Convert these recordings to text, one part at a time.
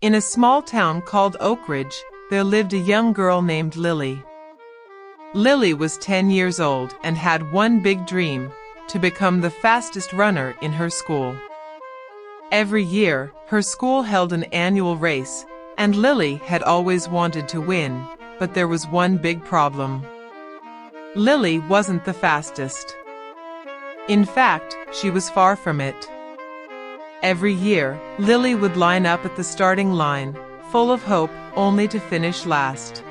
In a small town called Oak Ridge, there lived a young girl named Lily. Lily was 10 years old and had one big dream: to become the fastest runner in her school. Every year, her school held an annual race, and Lily had always wanted to win, but there was one big problem. Lily wasn't the fastest. In fact, she was far from it. Every year, Lily would line up at the starting line, full of hope, only to finish last.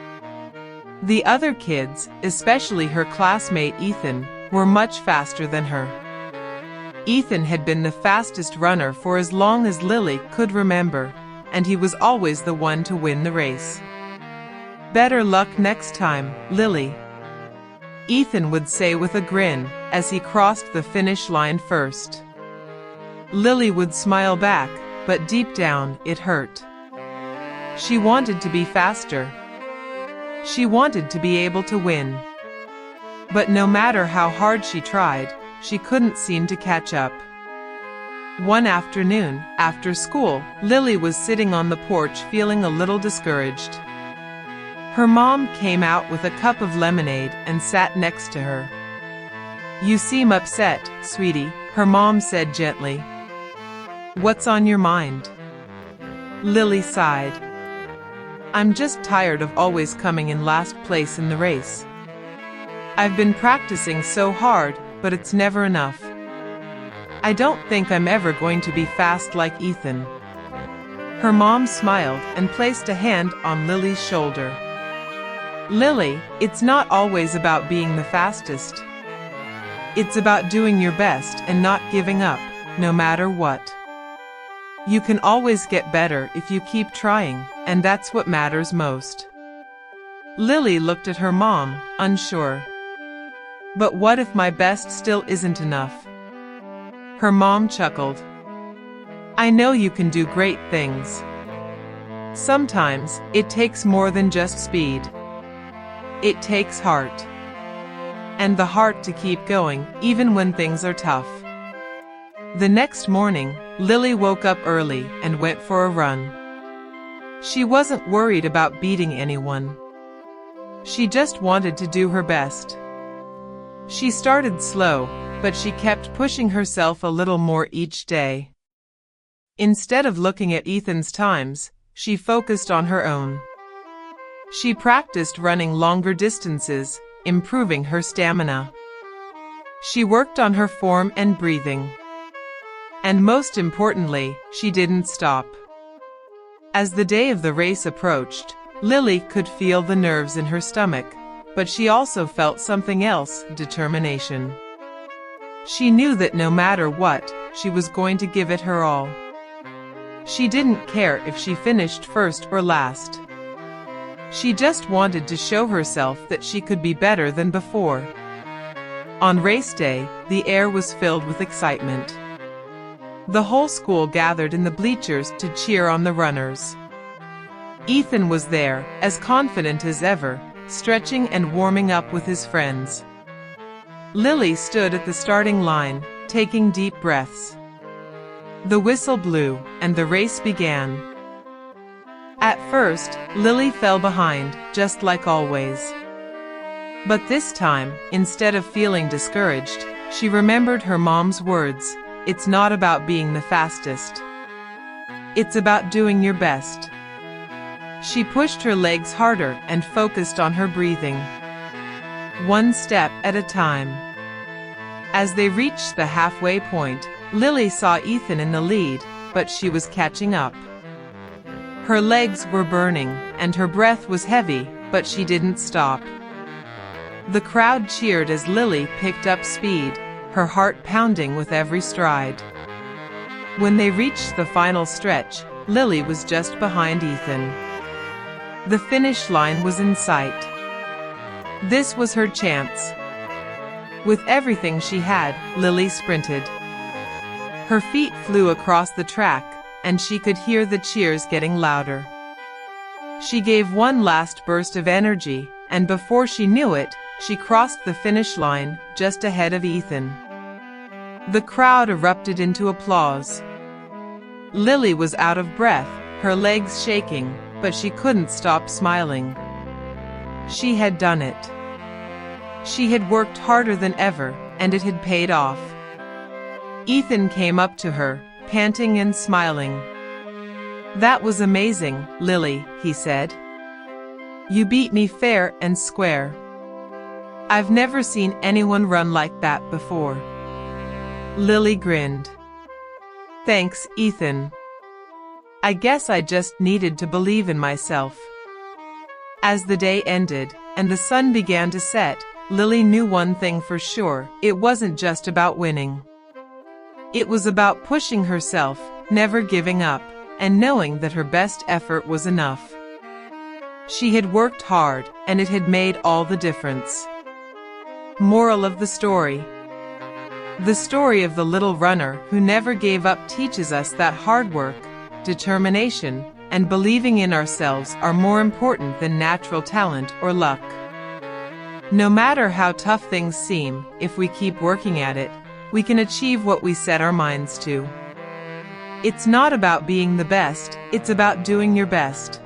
The other kids, especially her classmate Ethan, were much faster than her. Ethan had been the fastest runner for as long as Lily could remember, and he was always the one to win the race. "Better luck next time, Lily," Ethan would say with a grin as he crossed the finish line first. Lily would smile back, but deep down it hurt. She wanted to be faster. She wanted to be able to win. But no matter how hard she tried, she couldn't seem to catch up. One afternoon, after school, Lily was sitting on the porch feeling a little discouraged. Her mom came out with a cup of lemonade and sat next to her. "You seem upset, sweetie," her mom said gently. "What's on your mind?" Lily sighed. "I'm just tired of always coming in last place in the race. I've been practicing so hard, but it's never enough. I don't think I'm ever going to be fast like Ethan." Her mom smiled and placed a hand on Lily's shoulder. "Lily, it's not always about being the fastest. It's about doing your best and not giving up, no matter what. You can always get better if you keep trying, and that's what matters most." Lily looked at her mom, unsure. "But what if my best still isn't enough?" Her mom chuckled. "I know you can do great things. Sometimes, it takes more than just speed. It takes heart. And the heart to keep going, even when things are tough." The next morning, Lily woke up early and went for a run. She wasn't worried about beating anyone. She just wanted to do her best. She started slow, but she kept pushing herself a little more each day. Instead of looking at Ethan's times, she focused on her own. She practiced running longer distances, improving her stamina. She worked on her form and breathing. And most importantly, she didn't stop. As the day of the race approached, Lily could feel the nerves in her stomach, but she also felt something else: determination. She knew that no matter what, she was going to give it her all. She didn't care if she finished first or last. She just wanted to show herself that she could be better than before. On race day, the air was filled with excitement. The whole school gathered in the bleachers to cheer on the runners. Ethan was there, as confident as ever, stretching and warming up with his friends. Lily stood at the starting line, taking deep breaths. The whistle blew, and the race began. At first, Lily fell behind, just like always. But this time, instead of feeling discouraged, she remembered her mom's words: "It's not about being the fastest. It's about doing your best." She pushed her legs harder and focused on her breathing. One step at a time. As they reached the halfway point, Lily saw Ethan in the lead, but she was catching up. Her legs were burning, and her breath was heavy, but she didn't stop. The crowd cheered as Lily picked up speed, her heart pounding with every stride. When they reached the final stretch, Lily was just behind Ethan. The finish line was in sight. This was her chance. With everything she had, Lily sprinted. Her feet flew across the track, and she could hear the cheers getting louder. She gave one last burst of energy, and before she knew it, she crossed the finish line, just ahead of Ethan. The crowd erupted into applause. Lily was out of breath, her legs shaking, but she couldn't stop smiling. She had done it. She had worked harder than ever, and it had paid off. Ethan came up to her, panting and smiling. "That was amazing, Lily," he said. "You beat me fair and square. I've never seen anyone run like that before." Lily grinned. "Thanks, Ethan. I guess I just needed to believe in myself." As the day ended, and the sun began to set, Lily knew one thing for sure: it wasn't just about winning. It was about pushing herself, never giving up, and knowing that her best effort was enough. She had worked hard, and it had made all the difference. Moral of the story: the story of the little runner who never gave up teaches us that hard work, determination, and believing in ourselves are more important than natural talent or luck. No matter how tough things seem, if we keep working at it, we can achieve what we set our minds to. It's not about being the best, it's about doing your best.